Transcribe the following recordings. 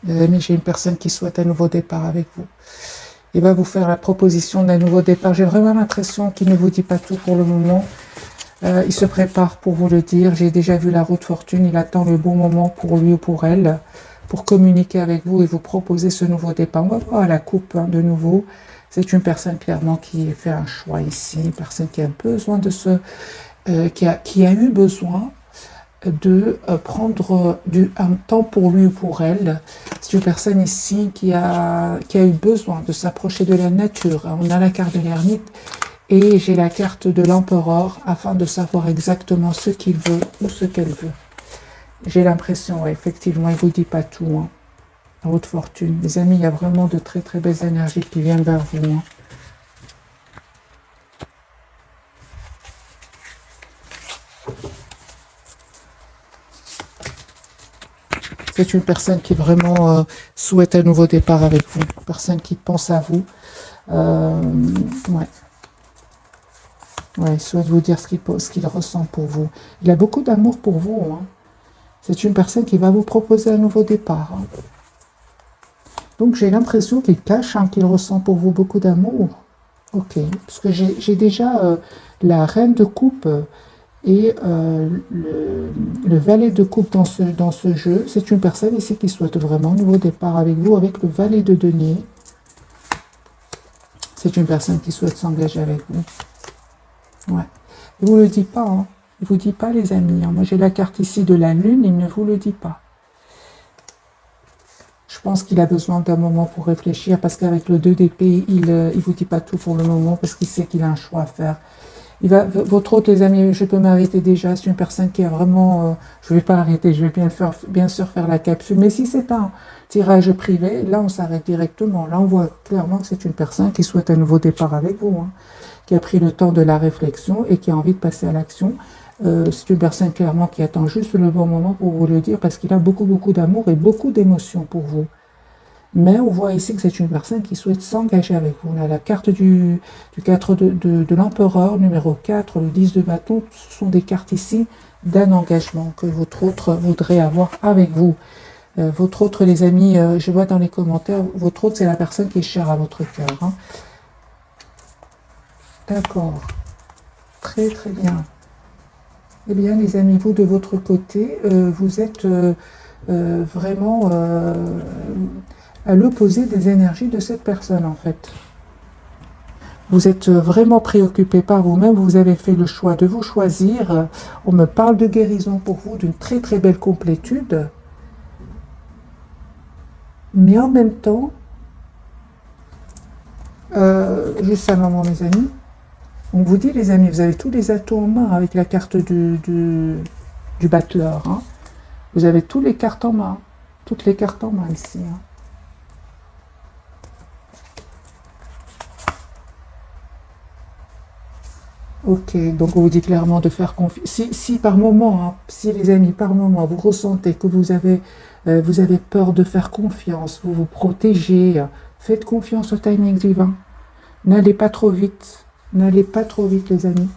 Les amis, j'ai une personne qui souhaite un nouveau départ avec vous. Il va vous faire la proposition d'un nouveau départ. J'ai vraiment l'impression qu'il ne vous dit pas tout pour le moment. Il se prépare pour vous le dire. J'ai déjà vu la roue de fortune. Il attend le bon moment pour lui ou pour elle, pour communiquer avec vous et vous proposer ce nouveau départ. On va voir la coupe de nouveau. C'est une personne clairement qui fait un choix ici, une personne qui a besoin de qui a eu besoin de prendre un temps pour lui ou pour elle. C'est une personne ici qui a eu besoin de s'approcher de la nature. On a la carte de l'ermite et j'ai la carte de l'empereur afin de savoir exactement ce qu'il veut ou ce qu'elle veut. J'ai l'impression, ouais, effectivement, il ne vous dit pas tout. Hein. Haute fortune. Les amis, il y a vraiment de très très belles énergies qui viennent vers vous. Hein. C'est une personne qui vraiment souhaite un nouveau départ avec vous. Une personne qui pense à vous. Ouais. Ouais, il souhaite vous dire ce qu'il ressent pour vous. Il a beaucoup d'amour pour vous. Hein. C'est une personne qui va vous proposer un nouveau départ. Hein. Donc j'ai l'impression qu'il cache, hein, qu'il ressent pour vous beaucoup d'amour. Ok, parce que j'ai déjà la reine de coupe et le valet de coupe dans ce jeu. C'est une personne ici qui souhaite vraiment un nouveau départ avec vous, avec le valet de denier. C'est une personne qui souhaite s'engager avec vous. Ouais. Il ne vous le dit pas, hein. Il ne vous dit pas, les amis. Hein. Moi, j'ai la carte ici de la lune, il ne vous le dit pas. Je pense qu'il a besoin d'un moment pour réfléchir, parce qu'avec le 2 d'épée, il ne vous dit pas tout pour le moment, parce qu'il sait qu'il a un choix à faire. Votre autre, les amis, je peux m'arrêter déjà. C'est une personne qui a vraiment... je ne vais pas arrêter, je vais bien sûr faire la capsule. Mais si c'est un tirage privé, là, on s'arrête directement. Là, on voit clairement que c'est une personne qui souhaite un nouveau départ avec vous, hein, qui a pris le temps de la réflexion et qui a envie de passer à l'action. C'est une personne clairement qui attend juste le bon moment pour vous le dire, parce qu'il a beaucoup, beaucoup d'amour et beaucoup d'émotions pour vous. Mais on voit ici que c'est une personne qui souhaite s'engager avec vous. On a la carte du 4 de l'empereur, numéro 4, le 10 de bâton. Ce sont des cartes ici d'un engagement que votre autre voudrait avoir avec vous. Votre autre, les amis, je vois dans les commentaires, votre autre, c'est la personne qui est chère à votre cœur. Hein. D'accord. Très, très bien. Eh bien, les amis, vous, de votre côté, vous êtes vraiment... à l'opposé des énergies de cette personne, en fait. Vous êtes vraiment préoccupé par vous-même, vous avez fait le choix de vous choisir. On me parle de guérison pour vous, d'une très très belle complétude. Mais en même temps, juste un moment, mes amis, on vous dit, les amis, vous avez tous les atouts en main avec la carte du battleur. Hein. Vous avez toutes les cartes en main, toutes les cartes en main ici. Hein. Ok, donc on vous dit clairement de faire confiance. Si par moment, hein, si les amis, par moment, vous ressentez que vous avez peur de faire confiance, vous vous protégez, faites confiance au timing divin. N'allez pas trop vite. N'allez pas trop vite, les amis.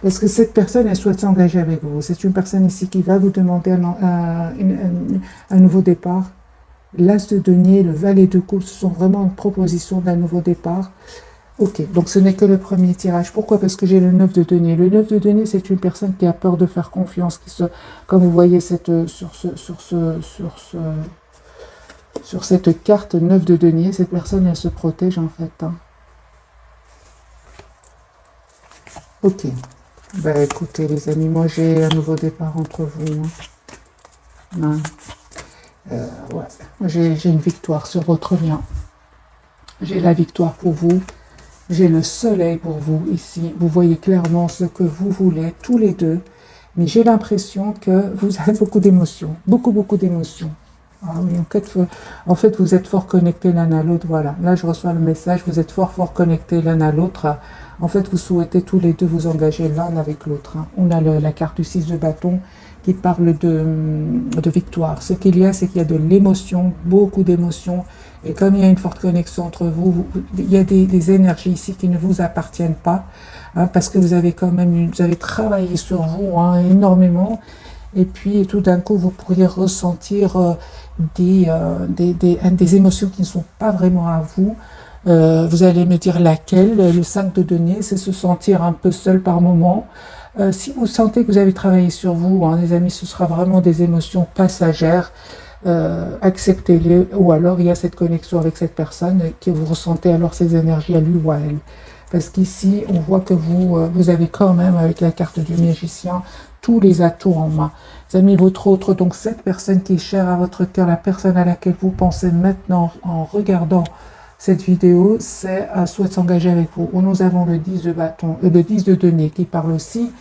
Parce que cette personne, elle souhaite s'engager avec vous. C'est une personne ici qui va vous demander un nouveau départ. L'as de denier, le valet de coupe, ce sont vraiment une proposition d'un nouveau départ. Ok, donc ce n'est que le premier tirage. Pourquoi? Parce que j'ai le 9 de denier. Le 9 de denier, c'est une personne qui a peur de faire confiance, comme vous voyez sur cette carte 9 de denier, cette personne, elle se protège en fait. Hein. Ok. Ben écoutez les amis, moi j'ai un nouveau départ entre vous. Hein. Ouais. J'ai une victoire sur votre lien. J'ai la victoire pour vous. J'ai le soleil pour vous ici. Vous voyez clairement ce que vous voulez, tous les deux. Mais j'ai l'impression que vous avez beaucoup d'émotions. Beaucoup, beaucoup d'émotions. Ah oui, en fait, vous êtes fort connectés l'un à l'autre. Voilà, là, je reçois le message. Vous êtes fort, fort connectés l'un à l'autre. En fait, vous souhaitez tous les deux vous engager l'un avec l'autre. Hein. On a la carte du 6 de bâton qui parle de victoire. Ce qu'il y a, c'est qu'il y a de l'émotion, beaucoup d'émotions. Et comme il y a une forte connexion entre vous, il y a des énergies ici qui ne vous appartiennent pas, hein, parce que vous avez quand même vous avez travaillé sur vous, hein, énormément. Et puis tout d'un coup, vous pourriez ressentir des émotions qui ne sont pas vraiment à vous. Vous allez me dire laquelle. Le 5 de denier, c'est se sentir un peu seul par moment. Si vous sentez que vous avez travaillé sur vous, hein, les amis, ce sera vraiment des émotions passagères. Acceptez-les, ou alors il y a cette connexion avec cette personne que vous ressentez alors ses énergies à lui ou à elle. Parce qu'ici, on voit que vous avez quand même, avec la carte du magicien, tous les atouts en main. Vous avez mis votre autre, donc cette personne qui est chère à votre cœur, la personne à laquelle vous pensez maintenant en regardant cette vidéo, c'est souhaite s'engager avec vous. Où nous avons le 10 de bâton, le 10 de denier qui parle aussi,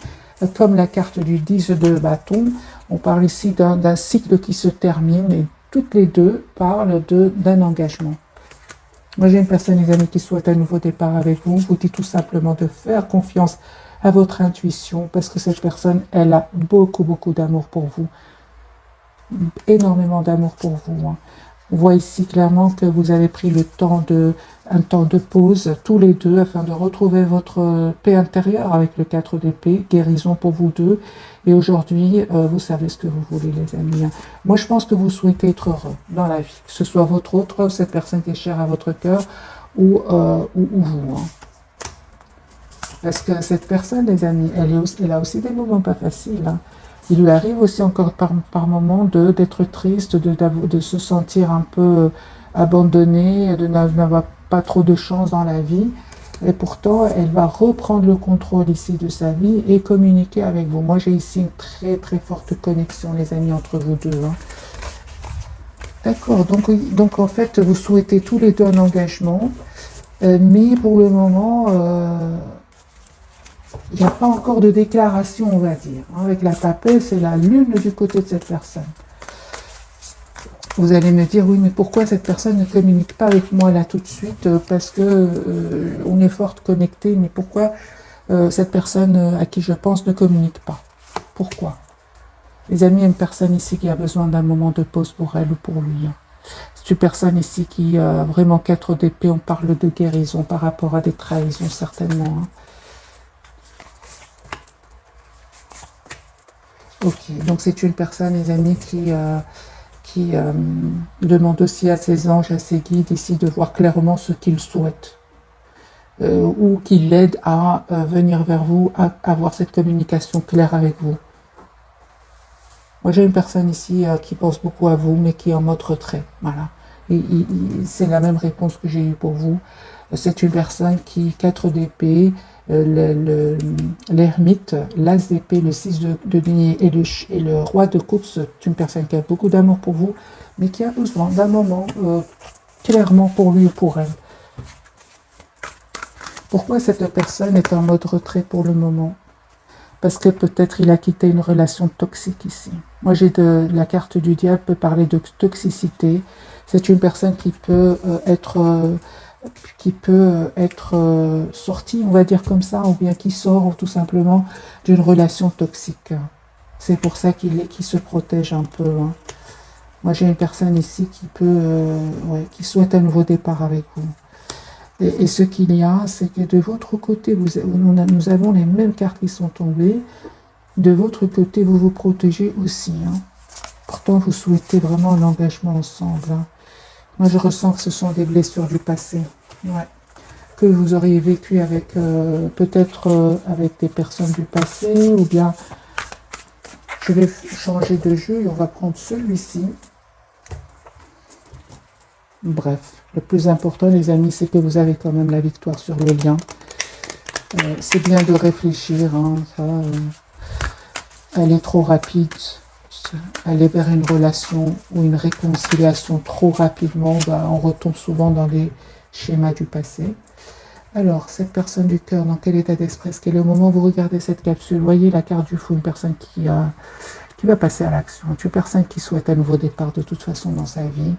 comme la carte du 10 de bâton. On parle ici d'un cycle qui se termine et toutes les deux parlent d'un engagement. Moi, j'ai une personne, les amis, qui souhaite un nouveau départ avec vous. Vous dit tout simplement de faire confiance à votre intuition parce que cette personne, elle a beaucoup, beaucoup d'amour pour vous. Énormément d'amour pour vous. Hein. On voit ici clairement que vous avez pris un temps de pause tous les deux afin de retrouver votre paix intérieure avec le 4 d'épée, guérison pour vous deux. Et aujourd'hui, vous savez ce que vous voulez, les amis. Moi, je pense que vous souhaitez être heureux dans la vie, que ce soit votre autre, cette personne qui est chère à votre cœur ou vous. Hein. Parce que cette personne, les amis, elle a aussi des moments pas faciles. Hein. Il lui arrive aussi encore par moments d'être triste, de se sentir un peu abandonnée, de n'avoir pas trop de chance dans la vie. Et pourtant, elle va reprendre le contrôle ici de sa vie et communiquer avec vous. Moi, j'ai ici une très très forte connexion, les amis, entre vous deux. Hein. D'accord, donc en fait, vous souhaitez tous les deux un engagement, mais pour le moment... il n'y a pas encore de déclaration, on va dire. Avec la papesse, c'est la lune du côté de cette personne. Vous allez me dire, oui, mais pourquoi cette personne ne communique pas avec moi là tout de suite? Parce que on est fort connecté, mais pourquoi cette personne à qui je pense ne communique pas? Pourquoi? Les amis, il y a une personne ici qui a besoin d'un moment de pause pour elle ou pour lui. Hein. C'est une personne ici qui a vraiment 4 d'épée, on parle de guérison par rapport à des trahisons certainement. Hein. Ok, donc c'est une personne, les amis, qui demande aussi à ses anges, à ses guides ici de voir clairement ce qu'ils souhaitent ou qui l'aident à venir vers vous, à avoir cette communication claire avec vous. Moi, j'ai une personne ici qui pense beaucoup à vous, mais qui est en mode retrait. Voilà. C'est la même réponse que j'ai eue pour vous. C'est une personne qui, 4 d'épée, l'ermite, l'as d'épée, le 6 de denier et le roi de coupe, c'est une personne qui a beaucoup d'amour pour vous, mais qui a besoin d'un moment clairement pour lui ou pour elle. Pourquoi cette personne est en mode retrait pour le moment? Parce que peut-être il a quitté une relation toxique ici. Moi, j'ai la carte du diable peut parler de toxicité. C'est une personne qui peut être sortie, on va dire comme ça, ou bien qui sort tout simplement d'une relation toxique. C'est pour ça qu'il se protège un peu. Hein. Moi, j'ai une personne ici qui souhaite un nouveau départ avec vous. Et ce qu'il y a, c'est que de votre côté, nous avons les mêmes cartes qui sont tombées. De votre côté, vous vous protégez aussi. Hein. Pourtant, vous souhaitez vraiment un engagement ensemble. Hein. Moi, je ressens que ce sont des blessures du passé. Ouais. Que vous auriez vécu avec, peut-être avec des personnes du passé, ou bien, je vais changer de jeu et on va prendre celui-ci. Bref, le plus important, les amis, c'est que vous avez quand même la victoire sur le lien. C'est bien de réfléchir. Hein, elle est trop rapide. Aller vers une relation ou une réconciliation trop rapidement, on retombe souvent dans les schémas du passé. Alors, cette personne du cœur, dans quel état d'esprit? Est-ce qu'elle est au moment où vous regardez cette capsule? Voyez la carte du fou, une personne qui va passer à l'action. Une personne qui souhaite un nouveau départ de toute façon dans sa vie.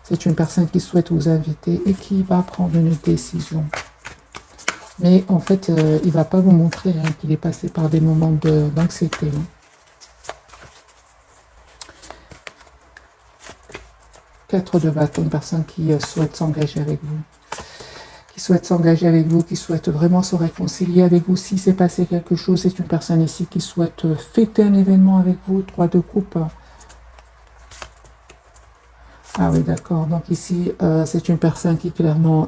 C'est une personne qui souhaite vous inviter et qui va prendre une décision. Mais en fait, il ne va pas vous montrer qu'il est passé par des moments d'anxiété. Hein. Quatre de bâton, une personne qui souhaite s'engager avec vous. qui souhaite s'engager avec vous, qui souhaite vraiment se réconcilier avec vous. Si s'est passé quelque chose, c'est une personne ici qui souhaite fêter un événement avec vous. 3 de coupe. Ah oui, d'accord. Donc ici, c'est une personne qui clairement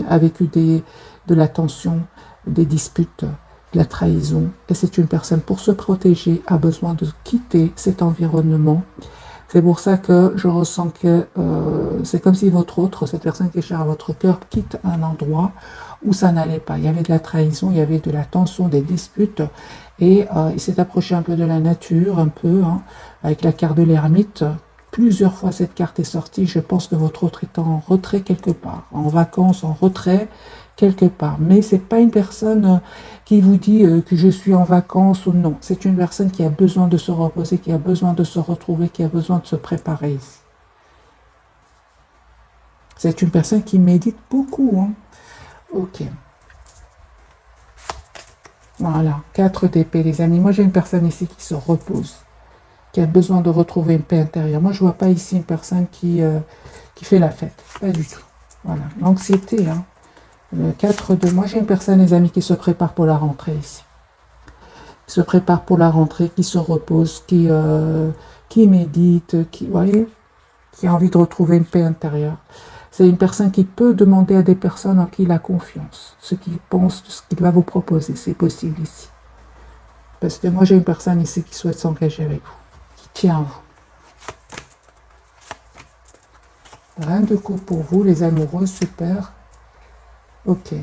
a vécu de la tension, des disputes, de la trahison. Et c'est une personne, pour se protéger, a besoin de quitter cet environnement. C'est pour ça que je ressens que c'est comme si votre autre, cette personne qui est chère à votre cœur, quitte un endroit où ça n'allait pas. Il y avait de la trahison, il y avait de la tension, des disputes. Et il s'est approché un peu de la nature, un peu, hein, avec la carte de l'ermite. Plusieurs fois cette carte est sortie. Je pense que votre autre est en retrait quelque part, en vacances, en retrait quelque part. Mais c'est pas une personne qui vous dit que je suis en vacances ou non. C'est une personne qui a besoin de se reposer, qui a besoin de se retrouver, qui a besoin de se préparer ici. C'est une personne qui médite beaucoup. Hein. Ok. Voilà. 4 d'épée, les amis. Moi, j'ai une personne ici qui se repose, qui a besoin de retrouver une paix intérieure. Moi, je vois pas ici une personne qui fait la fête. Pas du tout. Voilà. L'anxiété, hein. Le 4 de... Moi, j'ai une personne, les amis, qui se prépare pour la rentrée ici. Qui se prépare pour la rentrée, qui se repose, qui médite, voyez, qui a envie de retrouver une paix intérieure. C'est une personne qui peut demander à des personnes en qui il a confiance, ce qu'il pense, ce qu'il va vous proposer. C'est possible ici. Parce que moi, j'ai une personne ici qui souhaite s'engager avec vous, qui tient à vous. Reine de coupe pour vous, les amoureux, super. Ok.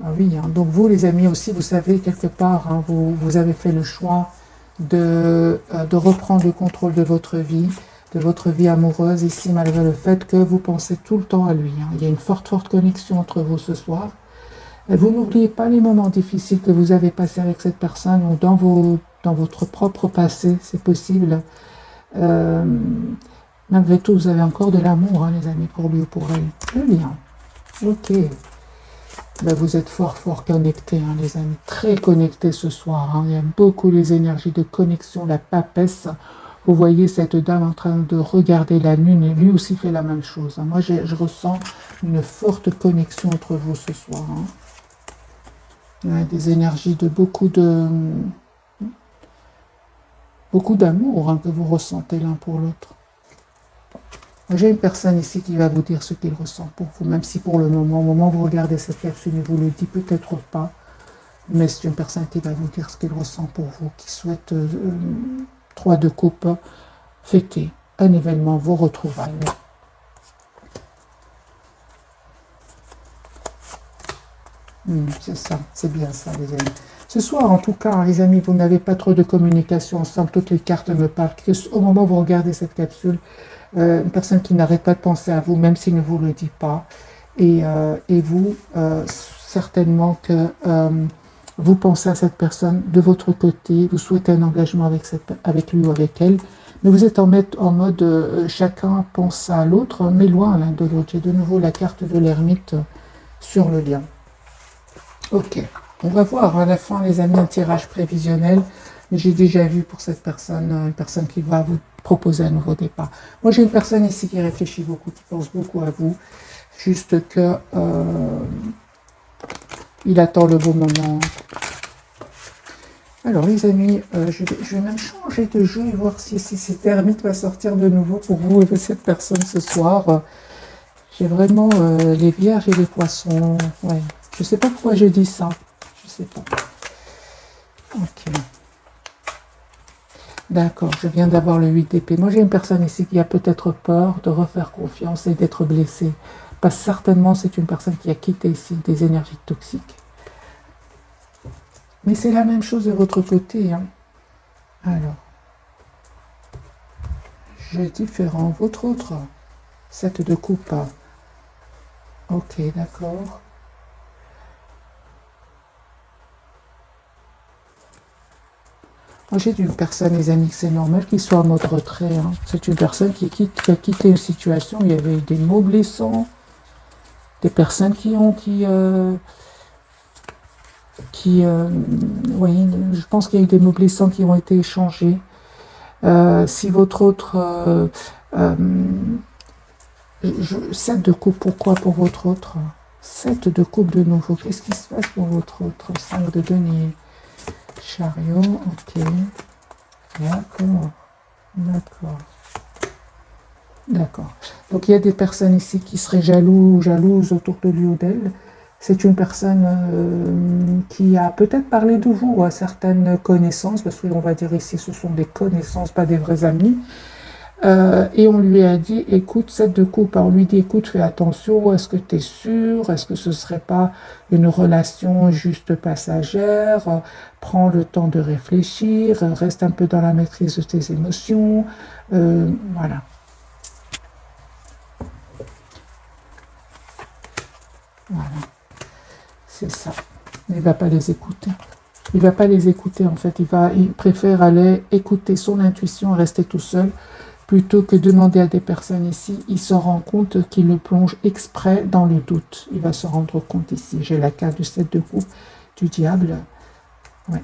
Ah oui, hein. Donc vous, les amis, aussi, vous savez, quelque part, hein, vous avez fait le choix de reprendre le contrôle de votre vie amoureuse, ici, malgré le fait que vous pensez tout le temps à lui. Hein. Il y a une forte connexion entre vous ce soir. Et vous n'oubliez pas les moments difficiles que vous avez passés avec cette personne ou dans votre propre passé, c'est possible. Malgré tout, vous avez encore de l'amour, hein, les amis, pour lui ou pour elle. Le lien. Ok. Ben, vous êtes fort connectés, hein, les amis. Très connectés ce soir. Hein. Il y a beaucoup les énergies de connexion, la papesse. Vous voyez cette dame en train de regarder la lune et lui aussi fait la même chose. Hein. Moi, je ressens une forte connexion entre vous ce soir. Hein. Il y a des énergies de beaucoup d'amour, hein, que vous ressentez l'un pour l'autre. J'ai une personne ici qui va vous dire ce qu'il ressent pour vous, même si pour le moment, au moment où vous regardez cette capsule, il vous le dit peut-être pas, mais c'est une personne qui va vous dire ce qu'il ressent pour vous, qui souhaite 3 de coupe, fêter un événement, vos retrouvailles. C'est ça, c'est bien ça, les amis. Ce soir, en tout cas, les amis, vous n'avez pas trop de communication ensemble. Toutes les cartes me parlent. Au moment où vous regardez cette capsule, une personne qui n'arrête pas de penser à vous, même s'il ne vous le dit pas. Et vous, certainement que vous pensez à cette personne de votre côté, vous souhaitez un engagement avec lui ou avec elle, mais vous êtes en mode chacun pense à l'autre, mais loin l'un de l'autre. J'ai de nouveau la carte de l'ermite sur le lien. Ok, on va voir à la fin, les amis, un tirage prévisionnel. J'ai déjà vu pour cette personne, une personne qui va vous proposer un nouveau départ. Moi, j'ai une personne ici qui réfléchit beaucoup, qui pense beaucoup à vous. Juste que il attend le bon moment. Alors, les amis, je vais même changer de jeu et voir si cette ermite va sortir de nouveau pour vous et cette personne ce soir. J'ai vraiment les vierges et les poissons. Ouais. Je ne sais pas pourquoi je dis ça. Je ne sais pas. Ok. D'accord, je viens d'avoir le 8 d'épée. Moi, j'ai une personne ici qui a peut-être peur de refaire confiance et d'être blessée. Parce que certainement, c'est une personne qui a quitté ici des énergies toxiques. Mais c'est la même chose de votre côté. Hein. Alors, jeu différent. Votre autre, 7 de coupe. Ok, d'accord. Moi, j'ai une personne, les amis, c'est normal qu'il soit en mode retrait. Hein. C'est une personne qui a quitté une situation où il y avait des mots blessants, des personnes oui, je pense qu'il y a eu des mots blessants qui ont été échangés. Si votre autre... 7 de coupe, pourquoi pour votre autre? 7 de coupe de nouveau. Qu'est-ce qui se passe pour votre autre 5 de denier? Chariot, ok. D'accord. D'accord. D'accord. Donc il y a des personnes ici qui seraient jaloux ou jalouses autour de lui ou d'elle. C'est une personne qui a peut-être parlé de vous à certaines connaissances, parce qu'on va dire ici ce sont des connaissances, pas des vrais amis. Et on lui a dit, écoute, cette de coupe, on lui dit, écoute, fais attention, est-ce que tu es sûr, est-ce que ce ne serait pas une relation juste passagère, prends le temps de réfléchir, reste un peu dans la maîtrise de tes émotions, voilà. Voilà, c'est ça. Il ne va pas les écouter. Il ne va pas les écouter, en fait. Il préfère aller écouter son intuition et rester tout seul plutôt que demander à des personnes ici. Il se rend compte qu'il le plonge exprès dans le doute. Il va se rendre compte ici. J'ai la carte du 7 de coupe du diable. Ouais.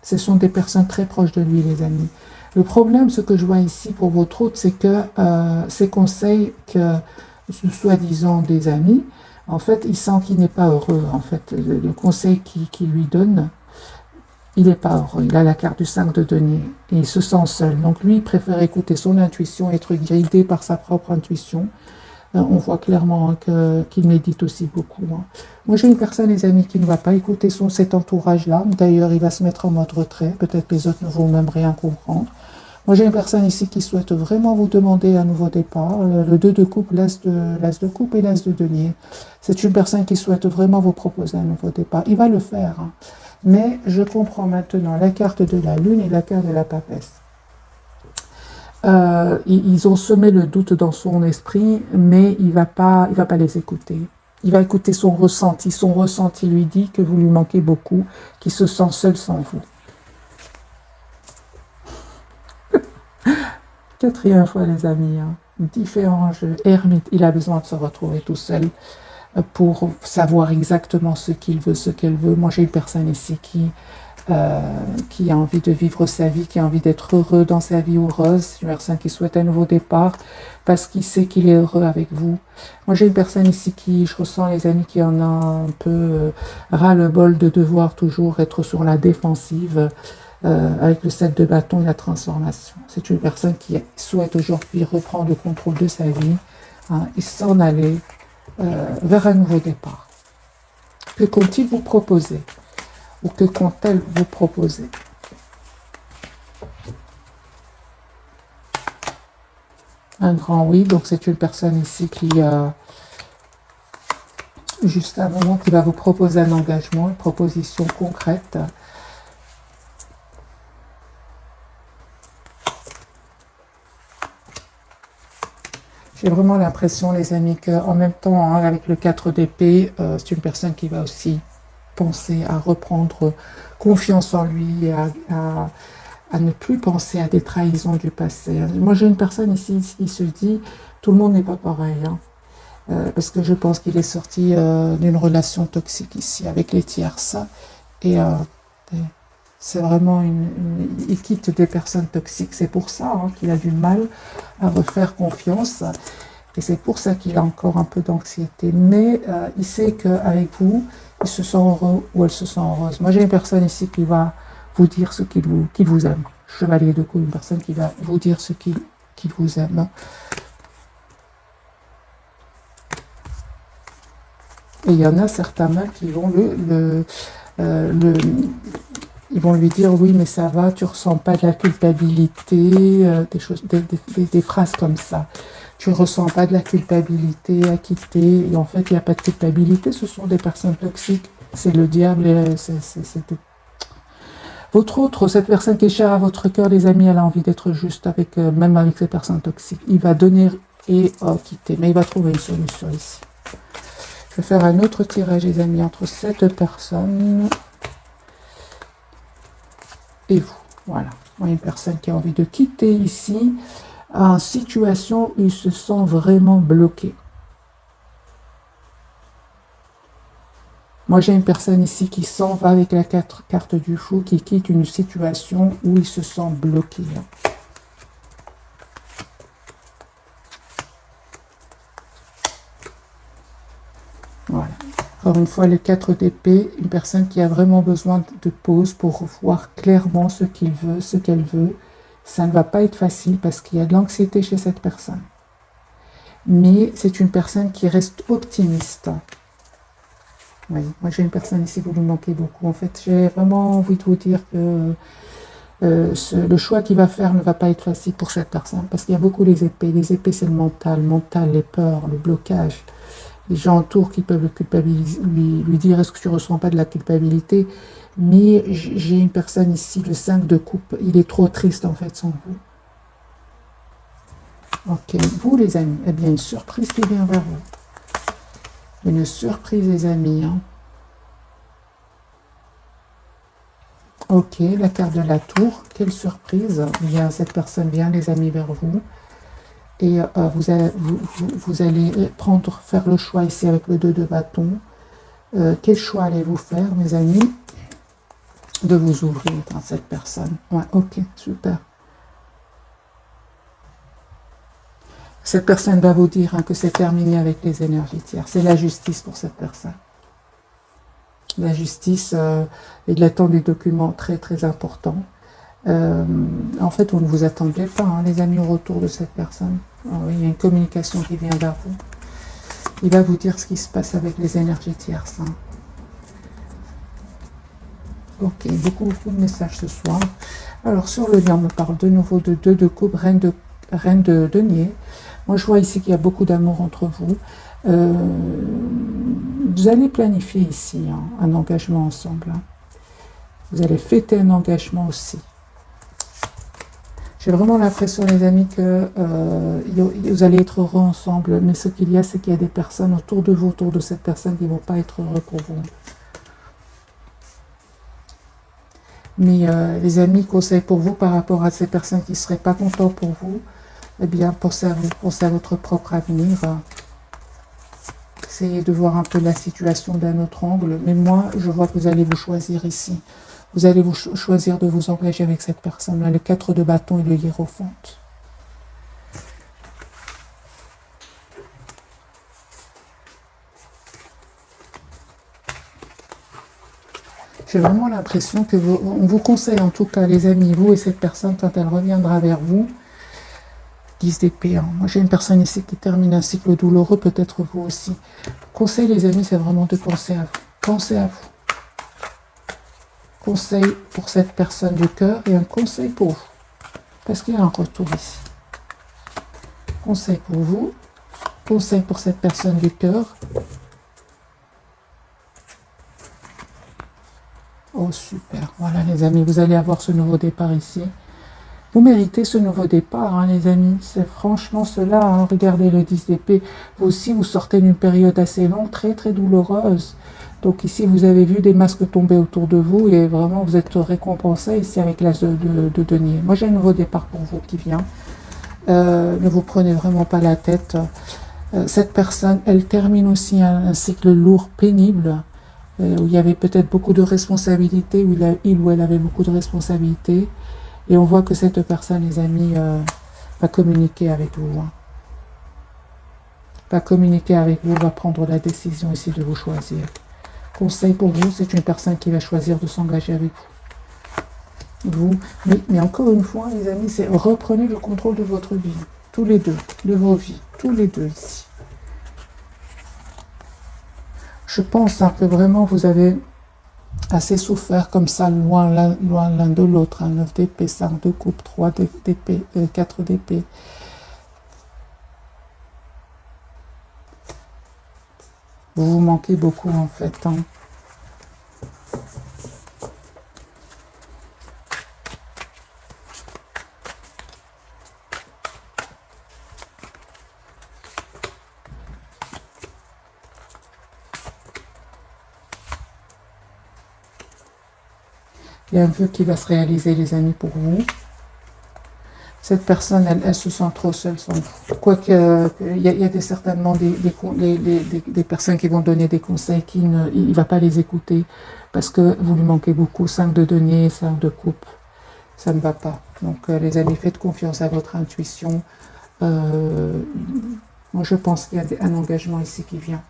Ce sont des personnes très proches de lui, les amis. Le problème, ce que je vois ici pour votre hôte, c'est que ces conseils que, soi-disant des amis, en fait, il sent qu'il n'est pas heureux. En fait, le conseil qu'il lui donne, il n'est pas heureux. Il a la carte du 5 de denier et il se sent seul. Donc lui, il préfère écouter son intuition, être guidé par sa propre intuition. On voit clairement qu'il médite aussi beaucoup. Moi, j'ai une personne, les amis, qui ne va pas écouter cet entourage-là. D'ailleurs, il va se mettre en mode retrait. Peut-être que les autres ne vont même rien comprendre. Moi, j'ai une personne ici qui souhaite vraiment vous demander un nouveau départ. Le 2 de coupe, l'as de coupe et l'as de denier. C'est une personne qui souhaite vraiment vous proposer un nouveau départ. Il va le faire. Mais je comprends maintenant la carte de la lune et la carte de la papesse. Ils ont semé le doute dans son esprit, mais il va pas les écouter. Il va écouter son ressenti. Son ressenti lui dit que vous lui manquez beaucoup, qu'il se sent seul sans vous. Quatrième fois, les amis. Différents jeux. Ermite, il a besoin de se retrouver tout seul pour savoir exactement ce qu'il veut, ce qu'elle veut. Moi, j'ai une personne ici qui a envie de vivre sa vie, qui a envie d'être heureux dans sa vie heureuse. C'est une personne qui souhaite un nouveau départ parce qu'il sait qu'il est heureux avec vous. Moi, j'ai une personne ici qui, je ressens, les amis, qui en a un peu ras-le-bol de devoir toujours être sur la défensive avec le 7 de bâton et la transformation. C'est une personne qui souhaite aujourd'hui reprendre le contrôle de sa vie et s'en aller vers un nouveau départ. Que compte-t-il vous proposer? Ou que compte-t-elle vous proposer? Un grand oui, donc c'est une personne ici qui, juste à un moment, qui va vous proposer un engagement, une proposition concrète. J'ai vraiment l'impression, les amis, qu'en même temps, avec le 4 d'épée, c'est une personne qui va aussi penser à reprendre confiance en lui, et à ne plus penser à des trahisons du passé. Moi, j'ai une personne ici qui se dit, tout le monde n'est pas pareil, parce que je pense qu'il est sorti d'une relation toxique ici, avec les tierces, et c'est vraiment il quitte des personnes toxiques. C'est pour ça qu'il a du mal à refaire confiance. Et c'est pour ça qu'il a encore un peu d'anxiété. Mais il sait qu'avec vous, il se sent heureux ou elle se sent heureuse. Moi, j'ai une personne ici qui va vous dire ce qu'il vous aime. Chevalier de coupe, une personne qui va vous dire ce qu'il vous aime. Et il y en a certains mâles qui vont ils vont lui dire oui mais ça va, tu ressens pas de la culpabilité, des phrases comme ça. Tu ne ressens pas de la culpabilité à quitter. Et en fait, il n'y a pas de culpabilité, ce sont des personnes toxiques. C'est le diable. Votre autre, cette personne qui est chère à votre cœur, les amis, elle a envie d'être juste avec, même avec ces personnes toxiques. Il va donner et quitter. Mais il va trouver une solution ici. Je vais faire un autre tirage, les amis, entre cette personne et vous. Voilà. Moi, une personne qui a envie de quitter ici, en situation où il se sent vraiment bloqué. Moi, j'ai une personne ici qui s'en va avec la carte du fou, qui quitte une situation où il se sent bloqué. Encore une fois, le 4 d'épée, une personne qui a vraiment besoin de pause pour voir clairement ce qu'il veut, ce qu'elle veut. Ça ne va pas être facile parce qu'il y a de l'anxiété chez cette personne. Mais c'est une personne qui reste optimiste. Oui, moi j'ai une personne ici, vous lui manquez beaucoup. En fait, j'ai vraiment envie de vous dire que le choix qu'il va faire ne va pas être facile pour cette personne parce qu'il y a beaucoup les épées. Les épées, c'est le mental, les peurs, le blocage. Les gens autour qui peuvent le culpabiliser, lui dire est-ce que tu ne ressens pas de la culpabilité? Mais j'ai une personne ici, le 5 de coupe, il est trop triste en fait sans vous. Ok, vous les amis, eh bien une surprise qui vient vers vous. Une surprise les amis. Hein. Ok, la carte de la tour, quelle surprise. Bien, cette personne vient les amis vers vous. Et vous allez faire le choix ici avec le 2 de bâton. Quel choix allez-vous faire, mes amis? De vous ouvrir dans cette personne. Ouais, ok, super. Cette personne va vous dire hein, que c'est terminé avec les énergies tiers. C'est la justice pour cette personne. La justice, il attend des documents très très importants. En fait, vous ne vous attendez pas, hein, les amis, au retour de cette personne. Alors, il y a une communication qui vient vers vous. Il va vous dire ce qui se passe avec les énergies tierces. Hein. Ok, beaucoup de messages ce soir. Alors, sur le lien, on me parle de nouveau de 2 de coupe, reine de denier. Moi, je vois ici qu'il y a beaucoup d'amour entre vous. Vous allez planifier ici hein, un engagement ensemble. Hein. Vous allez fêter un engagement aussi. J'ai vraiment l'impression, les amis, que vous allez être heureux ensemble. Mais ce qu'il y a, c'est qu'il y a des personnes autour de vous, autour de cette personne, qui ne vont pas être heureux pour vous. Mais les amis, conseils pour vous par rapport à ces personnes qui ne seraient pas contents pour vous, eh bien, pensez à vous, pensez à votre propre avenir. Essayez de voir un peu la situation d'un autre angle. Mais moi, je vois que vous allez vous choisir ici. Vous allez vous choisir de vous engager avec cette personne-là. Le 4 de bâton et le hiérophante. J'ai vraiment l'impression que on vous conseille en tout cas, les amis, vous et cette personne, quand elle reviendra vers vous, 10 d'épée. Hein. Moi, j'ai une personne ici qui termine un cycle douloureux, peut-être vous aussi. Conseil, les amis, c'est vraiment de penser à vous. Pensez à vous. Conseil pour cette personne du cœur et un conseil pour vous. Parce qu'il y a un retour ici. Conseil pour vous. Conseil pour cette personne du cœur. Oh, super. Voilà, les amis, vous allez avoir ce nouveau départ ici. Vous méritez ce nouveau départ, hein, les amis. C'est franchement cela. Hein. Regardez le 10 d'épée. Vous aussi, vous sortez d'une période assez longue, très, très douloureuse. Donc ici, vous avez vu des masques tomber autour de vous et vraiment, vous êtes récompensé ici avec l'as de denier. Moi, j'ai un nouveau départ pour vous qui vient. Ne vous prenez vraiment pas la tête. Cette personne, elle termine aussi un cycle lourd, pénible, où il y avait peut-être beaucoup de responsabilités, où il ou elle avait beaucoup de responsabilités. Et on voit que cette personne, les amis, va communiquer avec vous. Hein. Va communiquer avec vous, va prendre la décision ici de vous choisir. Conseil pour vous, c'est une personne qui va choisir de s'engager avec vous. Mais encore une fois, les amis, c'est reprenez le contrôle de votre vie. Tous les deux, de vos vies. Tous les deux ici. Je pense hein, que vraiment vous avez assez souffert comme ça, loin l'un de l'autre. Hein, 9 d'épée, 5 de coupe, 3 d'épée, 4 d'épée. Vous vous manquez beaucoup en fait. Hein. Il y a un vœu qui va se réaliser, les amis, pour vous. Cette personne, elle se sent trop seule sans vous. Quoique, il y a certainement des personnes qui vont donner des conseils, il ne va pas les écouter parce que vous lui manquez beaucoup. 5 de denier, 5 de coupe, ça ne va pas. Donc, les amis, faites confiance à votre intuition. Moi, je pense qu'il y a un engagement ici qui vient.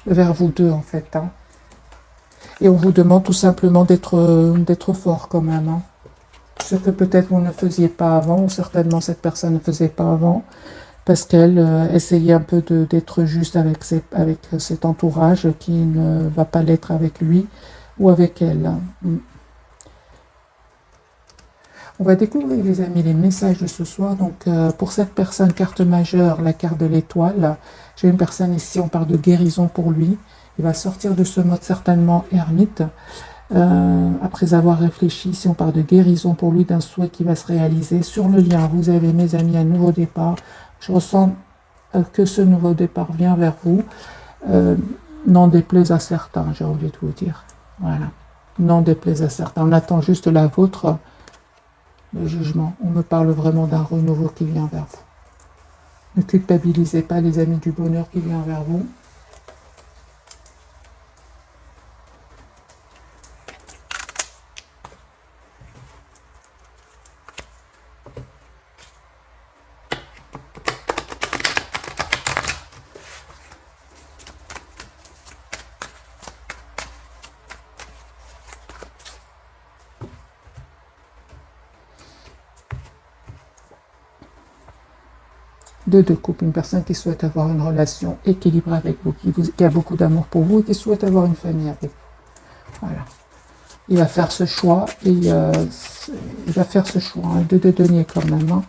vers vous deux en fait. Hein. Et on vous demande tout simplement d'être fort quand même. Hein. Ce que peut-être vous ne faisiez pas avant, ou certainement cette personne ne faisait pas avant, parce qu'elle essayait un peu d'être juste avec cet entourage qui ne va pas l'être avec lui ou avec elle. Hein. On va découvrir, les amis, les messages de ce soir. Donc, pour cette personne, carte majeure, la carte de l'étoile. J'ai une personne ici, on parle de guérison pour lui. Il va sortir de ce mode certainement ermite. Après avoir réfléchi, si on parle de guérison pour lui, d'un souhait qui va se réaliser. Sur le lien, vous avez, mes amis, un nouveau départ. Je ressens que ce nouveau départ vient vers vous. N'en déplaise à certains, j'ai envie de vous dire. Voilà. N'en déplaise à certains. On attend juste la vôtre. Le jugement. On me parle vraiment d'un renouveau qui vient vers vous. Ne culpabilisez pas, les amis, du bonheur qui vient vers vous. Deux de couple, une personne qui souhaite avoir une relation équilibrée avec vous, qui a beaucoup d'amour pour vous et qui souhaite avoir une famille avec vous. Voilà. Il va faire ce choix et il va faire ce choix. Hein, deux de denier quand même. Hein.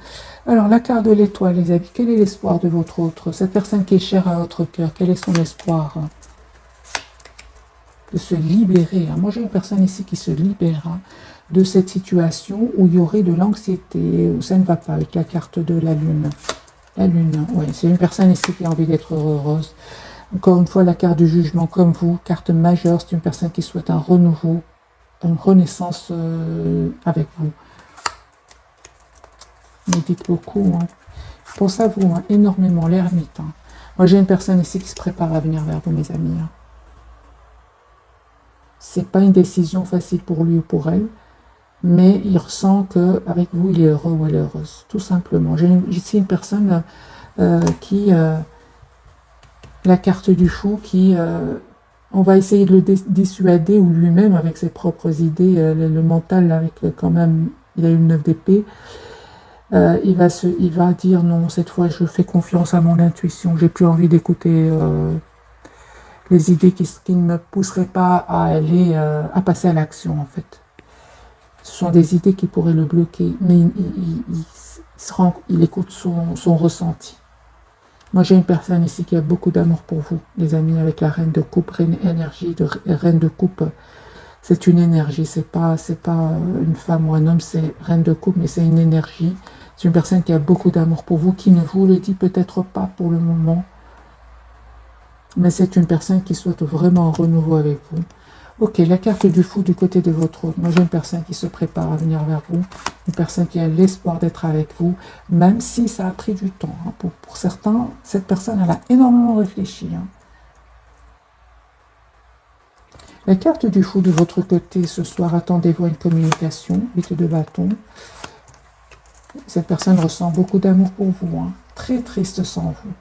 Alors, la carte de l'étoile, les amis, quel est l'espoir de votre autre? Cette personne qui est chère à votre cœur, quel est son espoir? Hein, de se libérer. Hein. Moi, j'ai une personne ici qui se libère hein, de cette situation où il y aurait de l'anxiété, où ça ne va pas avec la carte de la lune. La lune, oui, c'est une personne ici qui a envie d'être heureuse. Encore une fois, la carte du jugement comme vous, carte majeure, c'est une personne qui souhaite un renouveau, une renaissance avec vous. Vous dites beaucoup. Hein. Je pense à vous, hein, énormément, l'ermite. Hein. Moi, j'ai une personne ici qui se prépare à venir vers vous, mes amis. Hein. C'est pas une décision facile pour lui ou pour elle. Mais il ressent qu'avec vous, il est heureux ou elle est heureuse, tout simplement. J'ai ici une personne qui, la carte du fou, qui, on va essayer de le dissuader, ou lui-même, avec ses propres idées, le mental, avec quand même, il a une 9 d'épée, il va dire non, cette fois je fais confiance à mon intuition, j'ai plus envie d'écouter les idées qui ne me pousseraient pas à aller, à passer à l'action, en fait. Ce sont des idées qui pourraient le bloquer, mais il écoute son ressenti. Moi, j'ai une personne ici qui a beaucoup d'amour pour vous, les amis, avec la reine de coupe, reine énergie, reine de coupe. C'est une énergie, c'est pas une femme ou un homme, c'est reine de coupe, mais c'est une énergie. C'est une personne qui a beaucoup d'amour pour vous, qui ne vous le dit peut-être pas pour le moment, mais c'est une personne qui souhaite vraiment un renouveau avec vous. Ok, la carte du fou du côté de votre autre. Moi, j'ai une personne qui se prépare à venir vers vous. Une personne qui a l'espoir d'être avec vous, même si ça a pris du temps. Hein. Pour certains, cette personne, elle a énormément réfléchi. Hein. La carte du fou de votre côté ce soir, attendez-vous à une communication. 8 de bâton. Cette personne ressent beaucoup d'amour pour vous. Hein. Très triste sans vous.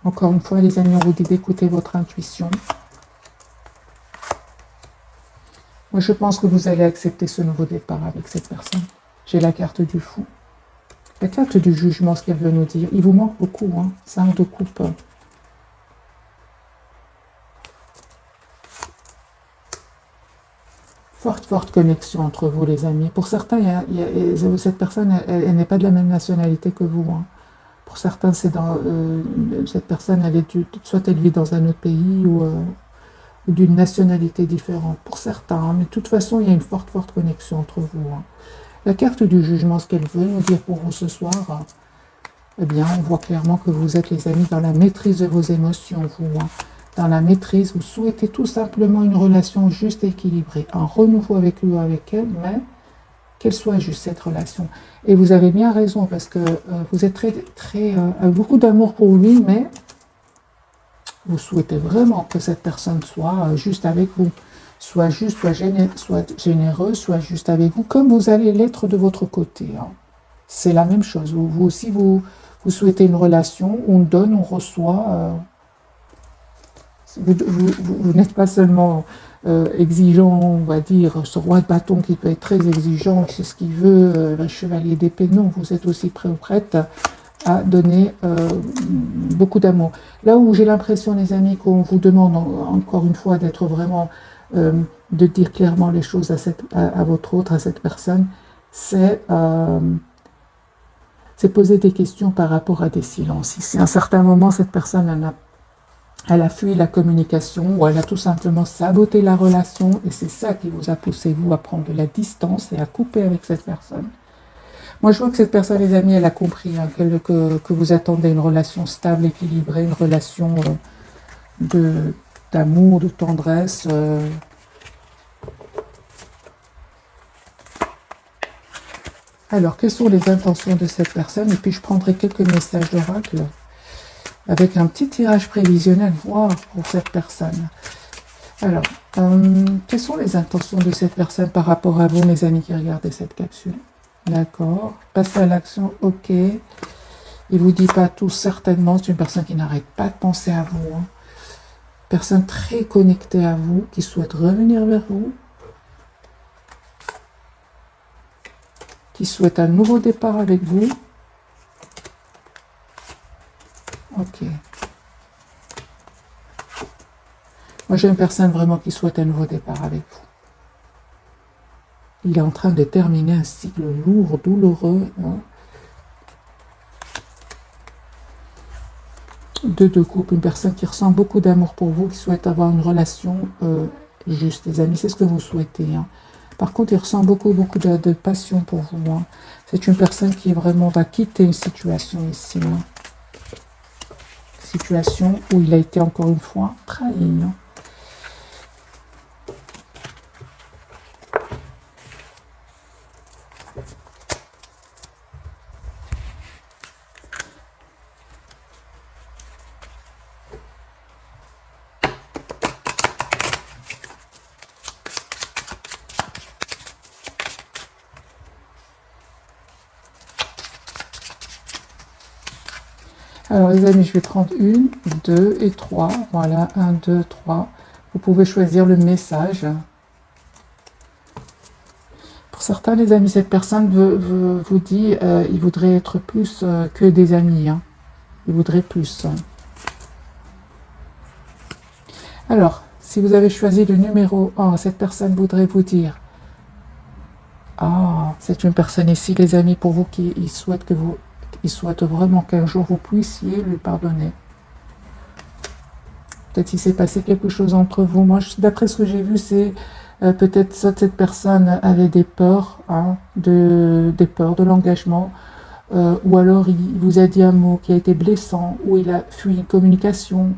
Encore une fois, les amis, on vous dit d'écouter votre intuition. Moi, je pense que vous allez accepter ce nouveau départ avec cette personne. J'ai la carte du fou. La carte du jugement, ce qu'elle veut nous dire. Il vous manque beaucoup, hein. 5 de coupe. Forte connexion entre vous, les amis. Pour certains, cette personne, elle n'est pas de la même nationalité que vous, hein. Pour certains, c'est dans cette personne, soit elle vit dans un autre pays ou d'une nationalité différente. Pour certains, hein, mais de toute façon, il y a une forte connexion entre vous. Hein. La carte du jugement, ce qu'elle veut nous dire pour vous ce soir, eh bien, on voit clairement que vous êtes, les amis, dans la maîtrise de vos émotions, vous. Hein. Dans la maîtrise, vous souhaitez tout simplement une relation juste et équilibrée, un renouveau avec lui ou avec elle, mais qu'elle soit juste cette relation. Et vous avez bien raison, parce que vous êtes beaucoup d'amour pour lui, mais vous souhaitez vraiment que cette personne soit juste avec vous. Soit juste, soit généreuse, soit juste avec vous, comme vous allez l'être de votre côté. Hein. c'est la même chose. Vous aussi, vous souhaitez une relation, on donne, on reçoit. Vous n'êtes pas seulement exigeant, on va dire, ce roi de bâton qui peut être très exigeant, c'est ce qu'il veut, le chevalier d'épée. Non, vous êtes aussi prêt ou prête à donner beaucoup d'amour. Là où j'ai l'impression, les amis, qu'on vous demande encore une fois d'être vraiment, de dire clairement les choses à votre autre, à cette personne, c'est poser des questions par rapport à des silences. Si à un certain moment, cette personne elle a fui la communication ou elle a tout simplement saboté la relation et c'est ça qui vous a poussé, vous, à prendre de la distance et à couper avec cette personne. Moi, je vois que cette personne, les amis, elle a compris hein, que vous attendez une relation stable, équilibrée, une relation d'amour, de tendresse. Alors, quelles sont les intentions de cette personne? Et puis, je prendrai quelques messages d'oracle avec un petit tirage prévisionnel, voir pour cette personne. Alors, quelles sont les intentions de cette personne par rapport à vous, mes amis qui regardez cette capsule? D'accord. Passez à l'action, ok. Il vous dit pas tout, certainement. C'est une personne qui n'arrête pas de penser à vous. Hein. Personne très connectée à vous, qui souhaite revenir vers vous. Qui souhaite un nouveau départ avec vous. Ok. Moi, j'ai une personne vraiment qui souhaite un nouveau départ avec vous. Il est en train de terminer un cycle lourd, douloureux. Hein. Deux couples, une personne qui ressent beaucoup d'amour pour vous, qui souhaite avoir une relation juste, les amis, c'est ce que vous souhaitez. Hein. Par contre, il ressent beaucoup de passion pour vous. Hein. C'est une personne qui vraiment va quitter une situation ici. Hein. Situation où il a été encore une fois trahi. Hein. Alors les amis, je vais prendre 1, 2 et 3. Voilà, 1, 2, 3. Vous pouvez choisir le message. Pour certains, les amis, cette personne vous dit il voudrait être plus que des amis. Hein. Il voudrait plus. Hein. Alors, si vous avez choisi le numéro 1, cette personne voudrait vous dire ah, c'est une personne ici, les amis, pour vous qui souhaite que vous... Il souhaite vraiment qu'un jour vous puissiez lui pardonner. Peut-être qu'il s'est passé quelque chose entre vous. Moi, d'après ce que j'ai vu, c'est peut-être soit cette personne avait des peurs, hein, des peurs de l'engagement, ou alors il vous a dit un mot qui a été blessant, ou il a fui une communication.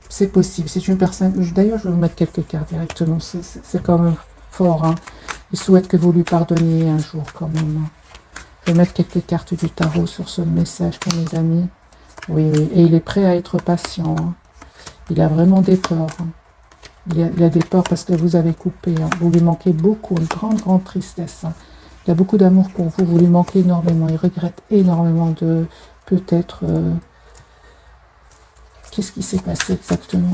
C'est possible. C'est une personne... D'ailleurs, je vais vous mettre quelques cartes directement. C'est quand même fort. Hein. Il souhaite que vous lui pardonniez un jour quand même. Je vais mettre quelques cartes du tarot sur ce message pour mes amis. Oui, oui. Et il est prêt à être patient. Hein. Il a vraiment des peurs. Hein. Il a des peurs parce que vous avez coupé. Hein. Vous lui manquez beaucoup. Une grande tristesse. Hein. Il a beaucoup d'amour pour vous. Vous lui manquez énormément. Il regrette énormément de... Peut-être... Qu'est-ce qui s'est passé exactement?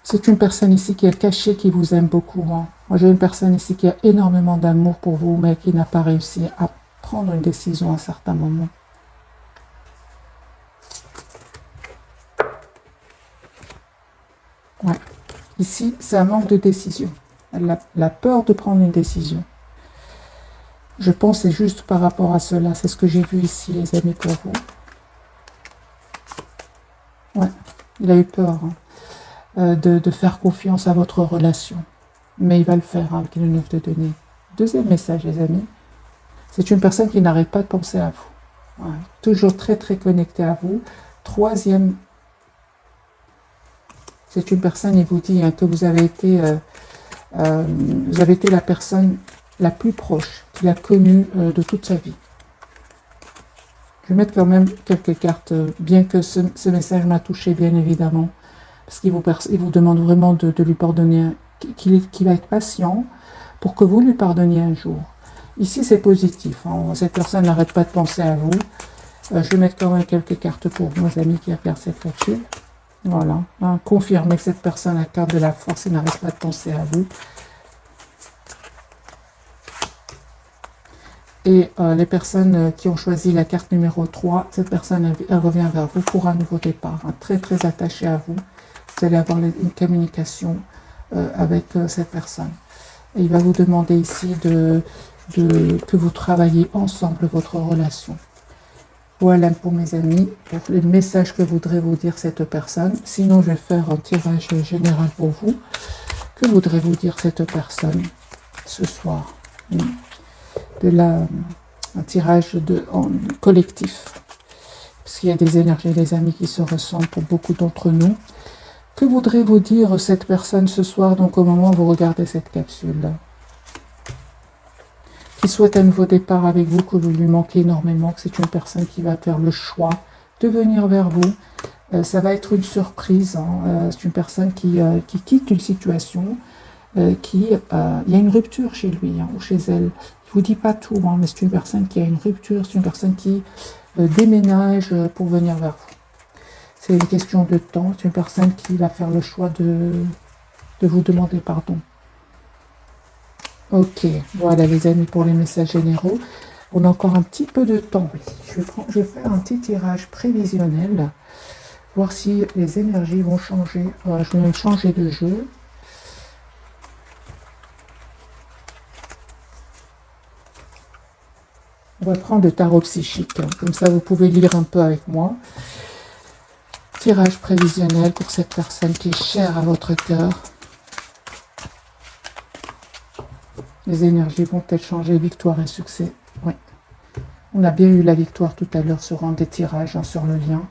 C'est une personne ici qui est cachée, qui vous aime beaucoup. Hein. Moi, j'ai une personne ici qui a énormément d'amour pour vous, mais qui n'a pas réussi à prendre une décision à un certain moment. Ouais. Ici, c'est un manque de décision. Elle a peur de prendre une décision. Je pense que c'est juste par rapport à cela. C'est ce que j'ai vu ici, les amis, pour vous. Ouais, il a eu peur. Hein. De faire confiance à votre relation. Mais il va le faire avec le 9 de denier. Deuxième message, les amis. C'est une personne qui n'arrête pas de penser à vous. Ouais. Toujours très très connecté à vous. Troisième, c'est une personne, il vous dit que vous avez été la personne la plus proche qu'il a connue de toute sa vie. Je vais mettre quand même quelques cartes, bien que ce message m'a touché, bien évidemment, parce qu'il vous demande vraiment de lui pardonner, qu'il va être patient pour que vous lui pardonniez un jour. Ici, c'est positif. Hein. Cette personne n'arrête pas de penser à vous. Je vais mettre quand même quelques cartes pour nos amis qui regardent cette capsule. Voilà. Hein. Confirmez que cette personne a la carte de la force et n'arrête pas de penser à vous. Et les personnes qui ont choisi la carte numéro 3, cette personne elle revient vers vous pour un nouveau départ. Hein. Très très attachée à vous. Vous allez avoir une communication avec cette personne. Et il va vous demander ici que vous travaillez ensemble votre relation. Voilà pour mes amis, pour les messages que voudrait vous dire cette personne. Sinon, je vais faire un tirage général pour vous. Que voudrait vous dire cette personne ce soir? Un tirage collectif. Parce qu'il y a des énergies, des amis qui se ressemblent pour beaucoup d'entre nous. Que voudrait vous dire cette personne ce soir, donc au moment où vous regardez cette capsule? Qui souhaite un nouveau départ avec vous, que vous lui manquez énormément, que c'est une personne qui va faire le choix de venir vers vous. Ça va être une surprise. Hein. C'est une personne qui quitte une situation, il y a une rupture chez lui ou chez elle. Je ne vous dis pas tout, mais c'est une personne qui a une rupture, c'est une personne qui déménage pour venir vers vous. C'est une question de temps, c'est une personne qui va faire le choix de vous demander pardon. Ok, voilà les amis pour les messages généraux. On a encore un petit peu de temps. Je vais faire un petit tirage prévisionnel, voir si les énergies vont changer. Voilà, je vais même changer de jeu. On va prendre le tarot psychique, hein. Comme ça vous pouvez lire un peu avec moi. Tirage prévisionnel pour cette personne qui est chère à votre cœur. Les énergies vont-elles changer? Victoire et succès. Oui. On a bien eu la victoire tout à l'heure sur un des tirages, hein, sur le lien.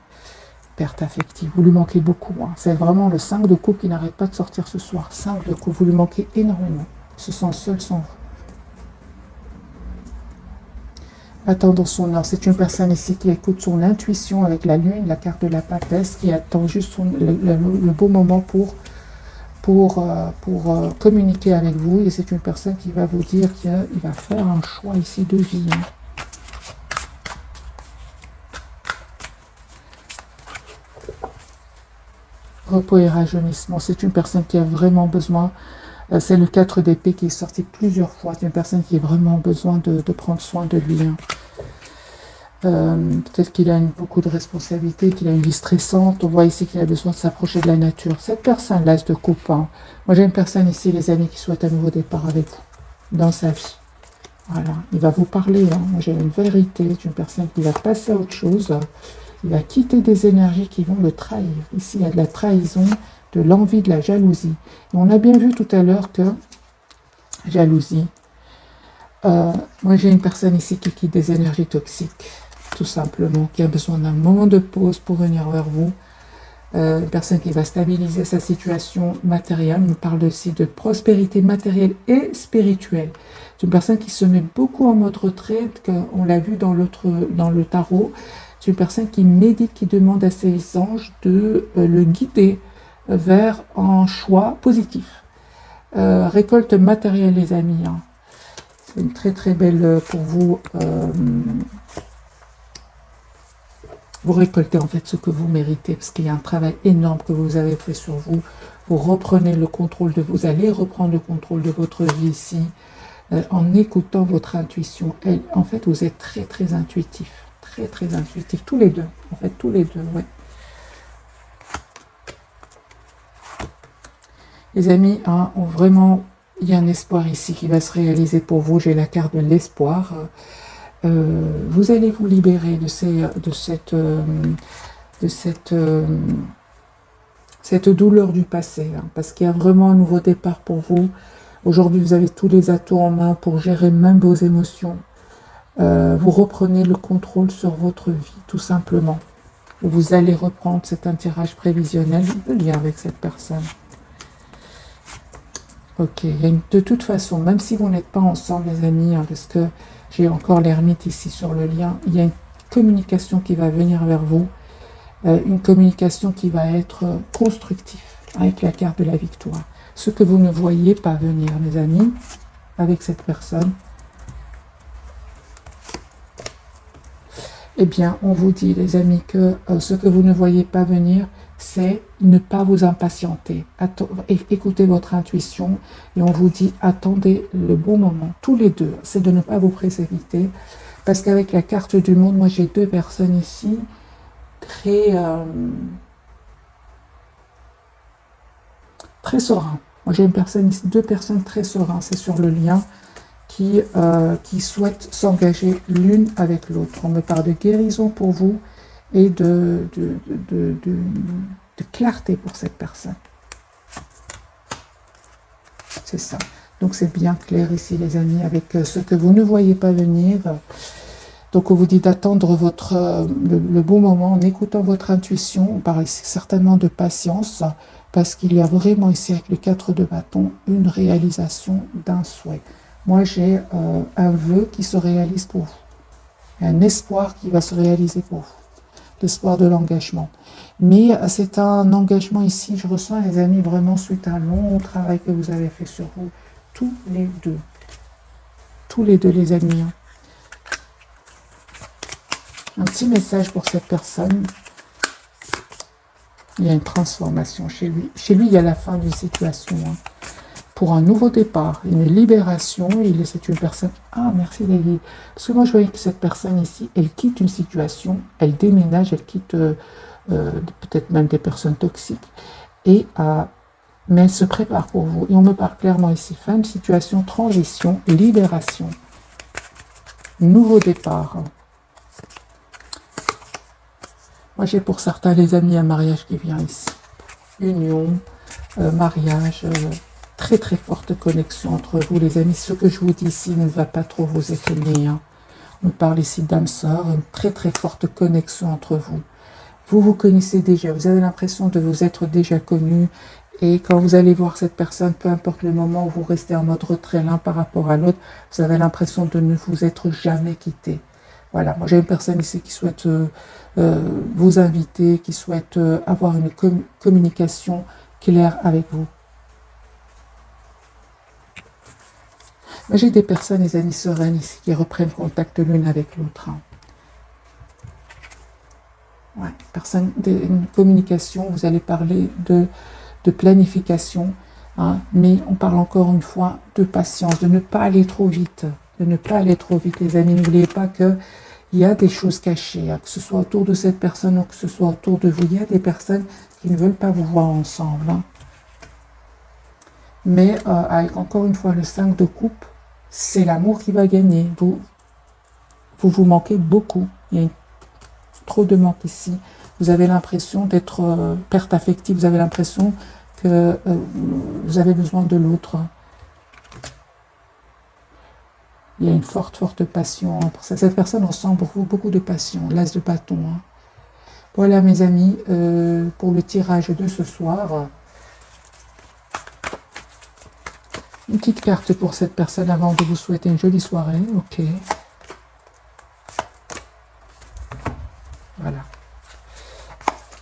Perte affective. Vous lui manquez beaucoup. Hein. C'est vraiment le 5 de coupe qui n'arrête pas de sortir ce soir. 5 de coupe. Vous lui manquez énormément. Il se sent seul sans vous. Attendons son heure. C'est une personne ici qui écoute son intuition avec la lune, la carte de la papesse, qui attend juste le bon moment pour communiquer avec vous. Et c'est une personne qui va vous dire qu'il va faire un choix ici de vie. Hein. Repos et rajeunissement. C'est une personne qui a vraiment besoin. C'est le 4 d'épée qui est sorti plusieurs fois. C'est une personne qui a vraiment besoin de prendre soin de lui. Hein. Peut-être qu'il a beaucoup de responsabilités, qu'il a une vie stressante. On voit ici qu'il a besoin de s'approcher de la nature. Cette personne, l'as de coupe. Hein. Moi, j'ai une personne ici, les amis, qui souhaite un nouveau départ avec vous dans sa vie. Voilà, il va vous parler. Hein. Moi, j'ai une vérité. C'est une personne qui va passer à autre chose. Il va quitter des énergies qui vont le trahir. Ici, il y a de la trahison, de l'envie, de la jalousie. Et on a bien vu tout à l'heure que jalousie. Moi, j'ai une personne ici qui quitte des énergies toxiques, tout simplement, qui a besoin d'un moment de pause pour venir vers vous. Une personne qui va stabiliser sa situation matérielle. On nous parle aussi de prospérité matérielle et spirituelle. C'est une personne qui se met beaucoup en mode retraite, on l'a vu dans le tarot. C'est une personne qui médite, qui demande à ses anges de le guider vers un choix positif. Récolte matérielle, les amis. Hein. C'est une très très belle pour vous. Vous récoltez en fait ce que vous méritez, parce qu'il y a un travail énorme que vous avez fait sur vous. Vous reprenez le contrôle de vous allez reprendre le contrôle de votre vie ici, en écoutant votre intuition. En fait, vous êtes très très intuitif. Très très intuitif, tous les deux, en fait, tous les deux, ouais. Les amis, hein, vraiment, il y a un espoir ici qui va se réaliser pour vous. J'ai la carte de l'espoir. Vous allez vous libérer de cette douleur du passé, hein, parce qu'il y a vraiment un nouveau départ pour vous. Aujourd'hui, vous avez tous les atouts en main pour gérer même vos émotions. vous reprenez le contrôle sur votre vie, tout simplement. Vous allez reprendre, c'est un tirage prévisionnel, le lien avec cette personne. Ok, de toute façon, même si vous n'êtes pas ensemble, les amis, hein, parce que j'ai encore l'ermite ici sur le lien, il y a une communication qui va venir vers vous, une communication qui va être constructive, avec la carte de la victoire. Ce que vous ne voyez pas venir, mes amis, avec cette personne, eh bien, on vous dit, les amis, que ce que vous ne voyez pas venir, c'est ne pas vous impatienter. Écoutez votre intuition et on vous dit, attendez le bon moment, tous les deux. C'est de ne pas vous précipiter. Parce qu'avec la carte du monde, moi j'ai deux personnes ici, très serein. Moi j'ai une personne ici, deux personnes très sereines, c'est sur le lien, qui souhaitent s'engager l'une avec l'autre. On me parle de guérison pour vous et de clarté pour cette personne. C'est ça. Donc c'est bien clair ici, les amis, avec ce que vous ne voyez pas venir. Donc on vous dit d'attendre le bon moment en écoutant votre intuition. On parle ici certainement de patience, parce qu'il y a vraiment ici, avec le 4 de bâton, une réalisation d'un souhait. Moi, j'ai un vœu qui se réalise pour vous. Un espoir qui va se réaliser pour vous. L'espoir de l'engagement. Mais c'est un engagement ici, je ressens, les amis, vraiment suite à un long travail que vous avez fait sur vous. Tous les deux. Tous les deux, les amis. Un petit message pour cette personne. Il y a une transformation chez lui. Chez lui, il y a la fin d'une situation. Pour un nouveau départ, une libération. C'est une personne... Ah, merci David. Parce que moi, je voyais que cette personne ici, elle quitte une situation, elle déménage, elle quitte peut-être même des personnes toxiques. Mais elle se prépare pour vous. Et on me parle clairement ici. Fin de situation, transition, libération. Nouveau départ. Moi, j'ai pour certains, les amis, un mariage qui vient ici. Union, mariage... très très forte connexion entre vous, les amis. Ce que je vous dis ici ne va pas trop vous étonner. On parle ici d'âme sœur, une très très forte connexion entre vous. Vous vous connaissez déjà, vous avez l'impression de vous être déjà connu. Et quand vous allez voir cette personne, peu importe le moment où vous restez en mode retrait l'un par rapport à l'autre, vous avez l'impression de ne vous être jamais quitté. Voilà, moi j'ai une personne ici qui souhaite vous inviter, qui souhaite avoir une communication claire avec vous. J'ai des personnes, les amis sereines ici, qui reprennent contact l'une avec l'autre. Ouais, une communication, vous allez parler de planification, mais on parle encore une fois de patience, de ne pas aller trop vite. De ne pas aller trop vite, les amis. N'oubliez pas qu'il y a des choses cachées, que ce soit autour de cette personne ou que ce soit autour de vous. Il y a des personnes qui ne veulent pas vous voir ensemble. Mais avec encore une fois le 5 de coupe, c'est l'amour qui va gagner. Vous manquez beaucoup. Il y a trop de manque ici. Vous avez l'impression d'être perte affective. Vous avez l'impression que vous avez besoin de l'autre. Il y a une forte passion. Cette personne ressent pour vous beaucoup de passion. L'as de bâton. Voilà, mes amis, pour le tirage de ce soir. Une petite carte pour cette personne avant de vous souhaiter une jolie soirée. Ok. Voilà.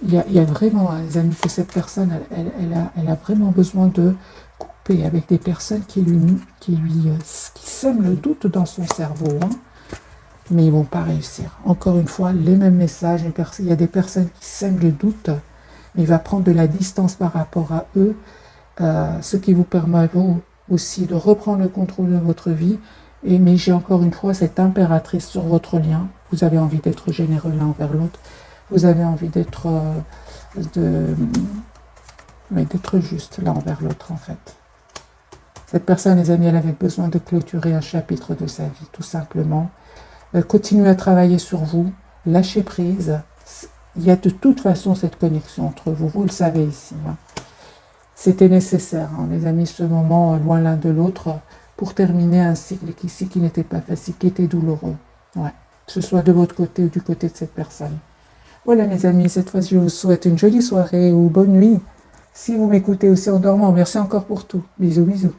Il y a vraiment, les amis, que cette personne, elle a vraiment besoin de couper avec des personnes qui sèment le doute dans son cerveau. Mais ils ne vont pas réussir. Encore une fois, les mêmes messages. Il y a des personnes qui sèment le doute, mais il va prendre de la distance par rapport à eux, ce qui vous permet, vous aussi, de reprendre le contrôle de votre vie. Mais j'ai encore une fois cette impératrice sur votre lien. Vous avez envie d'être généreux l'un envers l'autre. Vous avez envie d'être juste l'un envers l'autre, en fait. Cette personne, les amis, elle avait besoin de clôturer un chapitre de sa vie, tout simplement. Continuez à travailler sur vous. Lâchez prise. Il y a de toute façon cette connexion entre vous. Vous le savez ici. C'était nécessaire, les amis, ce moment loin l'un de l'autre pour terminer un cycle qui n'était pas facile, qui était douloureux. Ouais. Que ce soit de votre côté ou du côté de cette personne. Voilà mes amis, cette fois je vous souhaite une jolie soirée ou bonne nuit. Si vous m'écoutez aussi en dormant, merci encore pour tout. Bisous bisous.